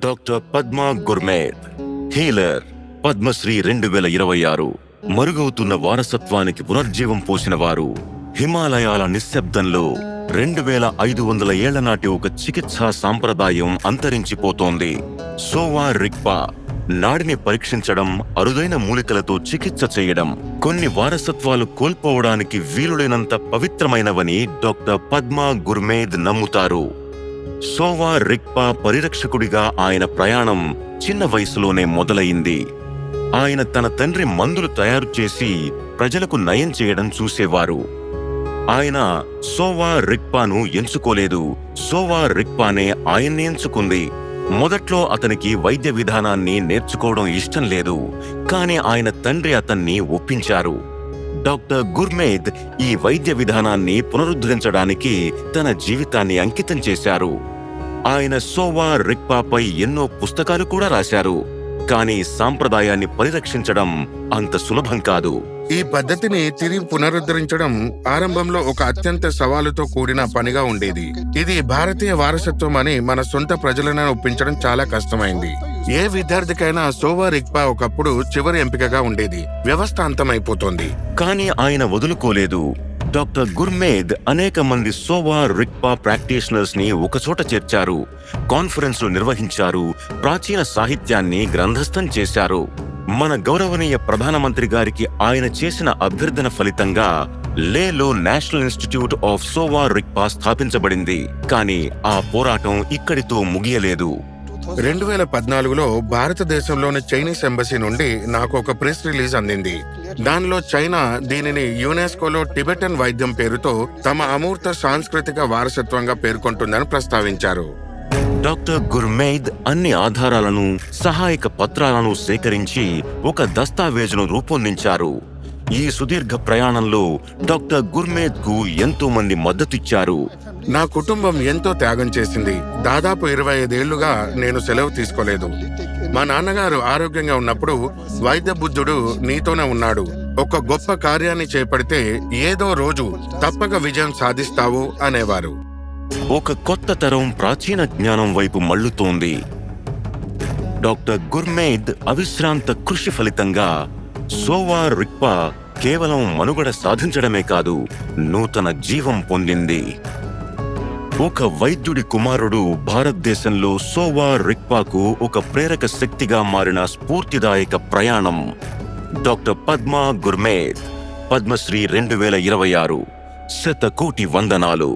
Doctor Padma Gurmet, healer, Padma Shri 2026. మరుగవుతున్న వారసత్వానికి పునర్జీవం పోసిన వారు. హిమాలయాల నిశ్శబ్దంలో 2500 ఏళ్ల నాటి ఒక చికిత్సా సాంప్రదాయం అంతరించిపోతోంది. సోవా రిగ్పా నాడిని పరీక్షించడం, అరుదైన మూలికలతో చికిత్స చేయడం కొన్ని వారసత్వాలు కోల్పోవడానికి వీలులేనంత పవిత్రమైనవని డాక్టర్ పద్మా గుర్మేద్ నమ్ముతారు. సోవా రిగ్పా పరిరక్షకుడిగా ఆయన ప్రయాణం చిన్న వయసులోనే మొదలయింది. ఆయన తన తండ్రి మందులు తయారు చేసి ప్రజలకు నయం చేయడం చూసేవారు. ఆయన సోవా రిగ్పాను ఎంచుకోలేదు, సోవా రిగ్పానే ఆయన్ని ఎంచుకుంది. మొదట్లో అతనికి వైద్య విధానాన్ని నేర్చుకోవడం ఇష్టం లేదు, కానీ ఆయన తండ్రి అతన్ని ఒప్పించారు. డాక్టర్ గుర్మేద్ ఈ వైద్య విధానాన్ని పునరుద్ధరించడానికి తన జీవితాన్ని అంకితం చేశారు. ఆయన సోవా రిగ్పాపై ఎన్నో పుస్తకాలు కూడా రాశారు. కానీ సాంప్రదాయాన్ని పరిరక్షించడం అంత సులభం కాదు. ఈ పద్ధతిని తిరిగి పునరుద్ధరించడం ఆరంభంలో ఒక అత్యంత సవాలుతో కూడిన పనిగా ఉండేది. ఇది భారతీయ వారసత్వం అని మన సొంత ప్రజలను ఒప్పించడం చాలా కష్టమైంది. ఏ విద్యార్థికైనా సోవా రిగ్పా ఒకప్పుడు చివరి ఎంపికగా ఉండేది. వ్యవస్థ అంతమైపోతోంది. కానీ ఆయన వదులుకోలేదు. డాక్టర్ గుర్మేద్ అనేక మంది సోవా రిగ్పా ప్రాక్టీషనర్స్ ని ఒకచోట చేర్చారు, కాన్ఫరెన్స్లు నిర్వహించారు, ప్రాచీన సాహిత్యాన్ని గ్రంథస్థం చేశారు. మన గౌరవనీయ ప్రధానమంత్రి గారికి ఆయన చేసిన అభ్యర్థన ఫలితంగా లేలో నేషనల్ ఇన్స్టిట్యూట్ ఆఫ్ సోవా రిగ్పా స్థాపించబడింది. కానీ ఆ పోరాటం ఇక్కడితో ముగియలేదు. 2014లో భారతదేశంలోని చైనీస్ ఎంబసీ నుండి నాకు ఒక ప్రెస్ రిలీజ్ అందింది. దానిలో చైనా దీనిని యునెస్కోలో టిబెటన్ వైద్యం పేరుతో తమ అమూర్త సాంస్కృతిక వారసత్వంగా పేర్కొంటుందని ప్రస్తావించారు. డాక్టర్ గుర్మేద్ అన్ని ఆధారాలను, సహాయక పత్రాలను సేకరించి ఒక దస్తావేజును రూపొందించారు. ఈ సుదీర్ఘ ప్రయాణంలో డాక్టర్ గుర్మేద్ కు ఎంతో మంది మద్దతిచ్చారు. నా కుటుంబం ఎంతో త్యాగం చేసింది. దాదాపు 25 ఏళ్లుగా నేను సెలవు తీసుకోలేదు. మా నాన్నగారు ఆరోగ్యంగా ఉన్నప్పుడు వైద్య బుద్ధుడు నీతోనే ఉన్నాడు, ఒక గొప్ప కార్యాన్ని చేపడితే ఏదో రోజు తప్పక విజయం సాధిస్తావు అనేవారు. ఒక కొత్త తరం ప్రాచీన జ్ఞానం వైపు మళ్లుతోంది. డాక్టర్ గుర్మేద్ అవిశ్రాంత కృషి ఫలితంగా సోవా రిగ్పా కేవలం మనుగడ సాధించడమే కాదు, నూతన జీవం పొందింది. ఒక వైద్యుడి కుమారుడు భారతదేశంలో సోవా రిగ్పాకు ఒక ప్రేరక శక్తిగా మారిన స్ఫూర్తిదాయక ప్రయాణం. డాక్టర్ పద్మా గుర్మేద్, పద్మశ్రీ 2026. శతకోటి వందనాలు.